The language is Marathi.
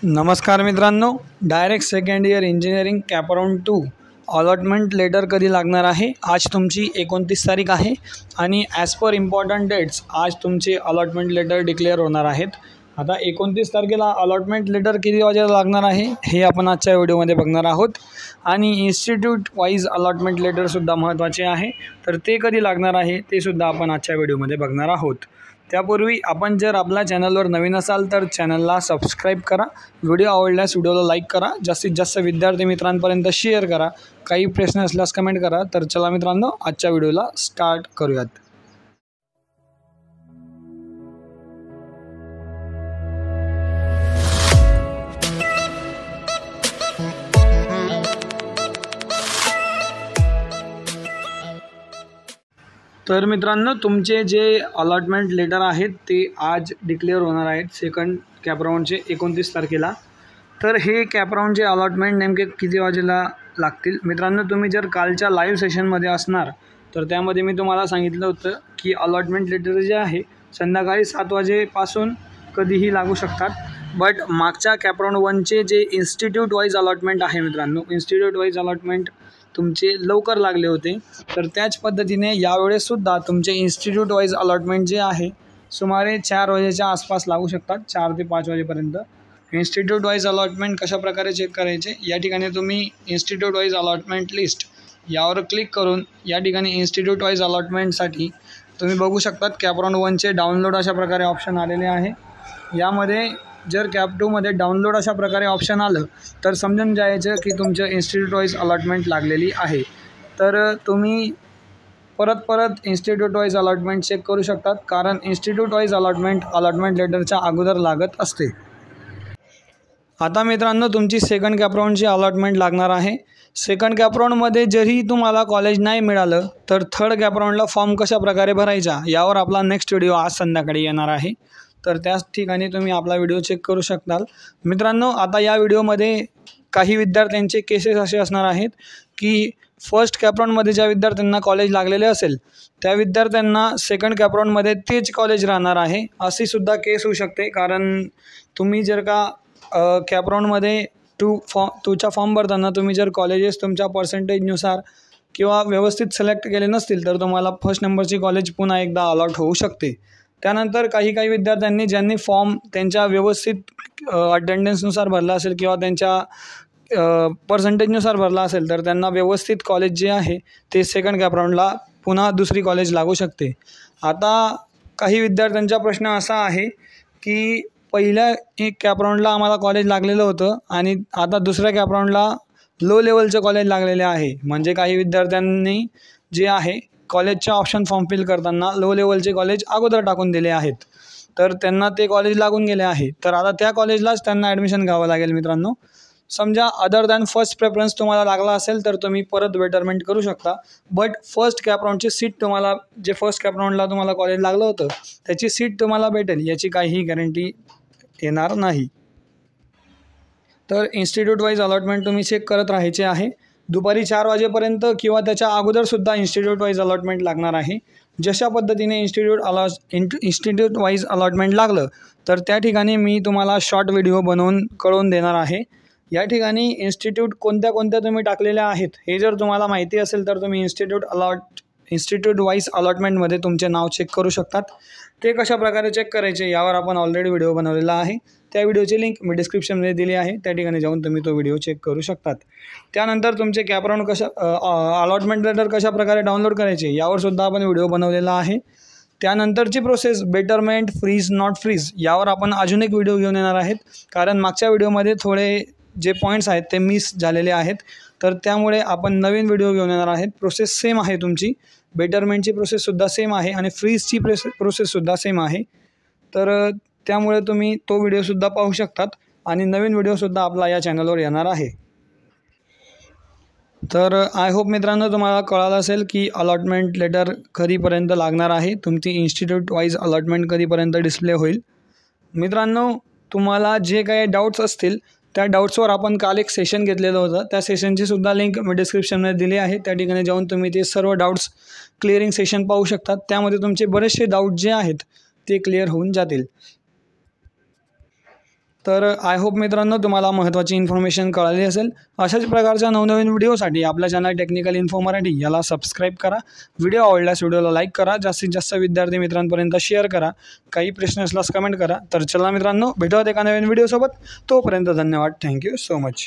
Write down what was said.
नमस्कार मित्रांनो, direct second year engineering CAP round 2 allotment letter कधी लागणार आहे। आज तुमची 29 तारीख आहे आणि ॲज पर इम्पॉर्टंट डेट्स आज तुमचे अलॉटमेंट लेटर डिक्लेअर होणार आहेत। आता 29 तारखेला अलॉटमेंट लेटर किती वाजेला लागणार आहे हे आपण आजच्या व्हिडिओमध्ये बघणार आहोत आणि इन्स्टिट्यूट वाईज अलॉटमेंट लेटरसुद्धा महत्त्वाचे आहे, तर ते कधी लागणार आहे ते सुद्धा आपण आजच्या व्हिडिओमध्ये बघणार आहोत। त्यापूर्वी आपण जर आपल्या चॅनलवर नवीन असाल तर चॅनलला सबस्क्राईब करा, व्हिडिओ आवडल्यास व्हिडिओला लाईक करा, जास्तीत जास्त विद्यार्थी मित्रांपर्यंत शेअर करा, काही प्रश्न असल्यास कमेंट करा। तर चला मित्रांनो, आजच्या व्हिडिओला स्टार्ट करूयात। तर मित्रांनो, तुमचे जे अलॉटमेंट लेटर आहेत ते आज डिक्लेअर होणार आहेत सेकंड कॅपराउंडचे 29 तारखेला। तर हे कॅपराउंडचे अलॉटमेंट नेमके किती वाजेला लागतील मित्रांनो, तुम्ही जर कालच्या लाईव्ह सेशनमध्ये असणार तर त्यामध्ये मी तुम्हाला सांगितलं होतं की अलॉटमेंट लेटर जे आहे संध्याकाळी 7 वाजेपासून कधीही लागू शकतात। बट मागच्या कॅपराउंड 1चे जे इन्स्टिट्यूट वाईज अलॉटमेंट आहे मित्रांनो, इन्स्टिट्यूट वाईज अलॉटमेंट तुमचे लवकर लागले होते, तर त्याच पद्धतीने यावेळेसुद्धा तुमचे इन्स्टिट्यूट वाईज अलॉटमेंट जे आहे सुमारे 4 वाजेच्या आसपास लागू शकतात, 4 ते 5 वाजेपर्यंत। इन्स्टिट्यूट वाईज अलॉटमेंट कशाप्रकारे चेक करायचे, या ठिकाणी तुम्ही इन्स्टिट्यूट वाईज अलॉटमेंट लिस्ट यावर क्लिक करून या ठिकाणी इन्स्टिट्यूट वाईज अलॉटमेंटसाठी तुम्ही बघू शकतात कॅपराउंड 1चे डाउनलोड अशा प्रकारे ऑप्शन आलेले आहे। यामध्ये जर कॅप 2मध्ये डाउनलोड अशा प्रकारे ऑप्शन आलं तर समजून जायचं की तुमचं इन्स्टिट्यूट वाईज अलॉटमेंट लागलेली आहे। तर तुम्ही परत इन्स्टिट्यूट वाईज अलॉटमेंट चेक करू शकतात, कारण इन्स्टिट्यूट वाईज अलॉटमेंट लेटरच्या अगोदर लागत असते। आता मित्रांनो, तुमची सेकंड कॅपराउंडची अलॉटमेंट लागणार आहे। सेकंड कॅपराउंडमध्ये जरी तुम्हाला कॉलेज नाही मिळालं तर थर्ड कॅपराउंडला फॉर्म कशा प्रकारे भरायचा यावर आपला नेक्स्ट व्हिडिओ आज संध्याकाळी येणार आहे, तर त्याच ठिकाणी तुम्ही आपला व्हिडिओ चेक करू शकताल। मित्रांनो, आता या व्हिडिओमध्ये काही विद्यार्थ्यांचे केसेस असे असणार आहेत की फर्स्ट कॅपराउंडमध्ये ज्या विद्यार्थ्यांना कॉलेज लागलेले असेल त्या विद्यार्थ्यांना सेकंड कॅपराउंडमध्ये तेच कॉलेज राहणार आहे, अशी सुद्धा केस होऊ शकते। कारण तुम्ही जर का कॅपराउंडमध्ये टूचा फॉर्म भरताना तुम्ही जर कॉलेजेस तुमच्या पर्सेंटेजनुसार किंवा व्यवस्थित सिलेक्ट केले नसतील तर तुम्हाला फर्स्ट नंबरची कॉलेज पुन्हा एकदा अलॉट होऊ शकते। त्यानंतर काही विद्यार्थ्यांनी ज्यांनी फॉर्म त्यांच्या व्यवस्थित अटेंडन्सनुसार भरला असेल किंवा त्यांच्या पर्सेंटेजनुसार भरला असेल तर त्यांना व्यवस्थित कॉलेज जे आहे ते सेकंड कॅपराउंडला पुन्हा दुसरी कॉलेज लागू शकते। आता काही विद्यार्थ्यांचा प्रश्न असा आहे की पहिल्या एक कॅपराउंडला आम्हाला कॉलेज लागलेलं होतं आणि आता दुसऱ्या कॅपराउंडला लो लेवलचं कॉलेज लागलेले आहे, म्हणजे काही विद्यार्थ्यांनी जे आहे कॉलेजच्या ऑप्शन फॉर्म फिल करताना लो लेवलचे कॉलेज अगोदर टाकून दिले आहेत, तर त्यांना ते कॉलेज लागून गेले आहे, तर आता त्या कॉलेजलाच त्यांना ॲडमिशन घ्यावं लागेल। मित्रांनो, समजा अदर दॅन फर्स्ट प्रेफरन्स तुम्हाला लागला असेल तर तुम्ही परत बेटरमेंट करू शकता, बट फर्स्ट कॅपराउंडची सीट तुम्हाला, जे फर्स्ट कॅपराउंडला तुम्हाला कॉलेज लागलं होतं त्याची सीट तुम्हाला भेटेल याची काहीही गॅरंटी येणार नाही। तर इन्स्टिट्यूट वाईज अलॉटमेंट तुम्ही चेक करत राहायचे आहे। दुपारी 4 वाजेपर्यंत किंवा त्याच्या अगोदरसुद्धा इन्स्टिट्यूट वाईज अलॉटमेंट लागणार आहे। जशा पद्धतीने इन्स्टिट्यूट वाईज अलॉटमेंट लागलं तर त्या ठिकाणी मी तुम्हाला शॉर्ट व्हिडिओ बनवून कळवून देणार आहे। या ठिकाणी इन्स्टिट्यूट कोणत्या तुम्ही टाकलेल्या आहेत हे जर तुम्हाला माहिती असेल तर तुम्ही इन्स्टिट्यूट वाईज अलॉटमेंटमध्ये तुमचे नाव चेक करू शकतात। ते कशा प्रकारे चेक करायचे यावर आपण ऑलरेडी व्हिडिओ बनवलेला आहे, त्या व्हिडिओची लिंक मी डिस्क्रिप्शनमध्ये दिली आहे, त्या ठिकाणी जाऊन तुम्ही तो व्हिडिओ चेक करू शकतात। त्यानंतर तुमचे कॅपराउंड अलॉटमेंट लेटर कशा प्रकारे डाउनलोड करायचे यावर सुद्धा आपण व्हिडिओ बनवलेला आहे। त्यानंतरची process betterment, freeze, not freeze यावर आपण अजून एक व्हिडिओ घेऊन येणार आहेत, कारण मागच्या व्हिडिओमध्ये थोडे जे पॉईंट्स आहेत ते मिस झालेले आहेत, तर त्यामुळे आपण नवीन व्हिडिओ घेऊन येणार आहेत। प्रोसेस सेम आहे, तुमची बेटरमेंटची प्रोसेससुद्धा सेम आहे आणि फ्रीजची प्रोसेससुद्धा सेम आहे, तर त्यामुळे तुम्ही तो व्हिडिओसुद्धा पाहू शकतात आणि नवीन व्हिडिओसुद्धा आपला या चॅनलवर येणार आहे। तर आय होप मित्रांनो तुम्हाला कळालं असेल की अलॉटमेंट लेटर कधीपर्यंत लागणार आहे, तुमची इन्स्टिट्यूट वाईज अलॉटमेंट कधीपर्यंत डिस्प्ले होईल। मित्रांनो, तुम्हाला जे काही डाऊट्स असतील त्या डाऊट्सवर आपण काल एक सेशन घेतलेलं होतं, त्या सेशनची सुद्धा लिंक मी डिस्क्रिप्शनमध्ये दिली आहे, त्या ठिकाणी जाऊन तुम्ही ते सर्व डाऊट्स क्लिअरिंग सेशन पाहू शकतात। त्यामध्ये तुमचे बरेचसे डाऊट जे आहेत ते क्लिअर होऊन जातील। तर आय होप मित्रांनो तुम्हाला महत्त्वाची इन्फॉर्मेशन कळाली असेल. अशाच प्रकारच्या नवनवीन व्हिडिओसाठी आपल्या चॅनल टेक्निकल इन्फो मराठी याला सबस्क्राईब करा. व्हिडिओ आवडल्यास व्हिडिओला लाईक करा. जास्तीत जास्त विद्यार्थी मित्रांपर्यंत शेअर करा. काही प्रश्न असल्यास कमेंट करा. तर चला मित्रांनो, भेटूयात एका नवीन व्हिडिओसोबत. तोपर्यंत धन्यवाद. Thank you so much.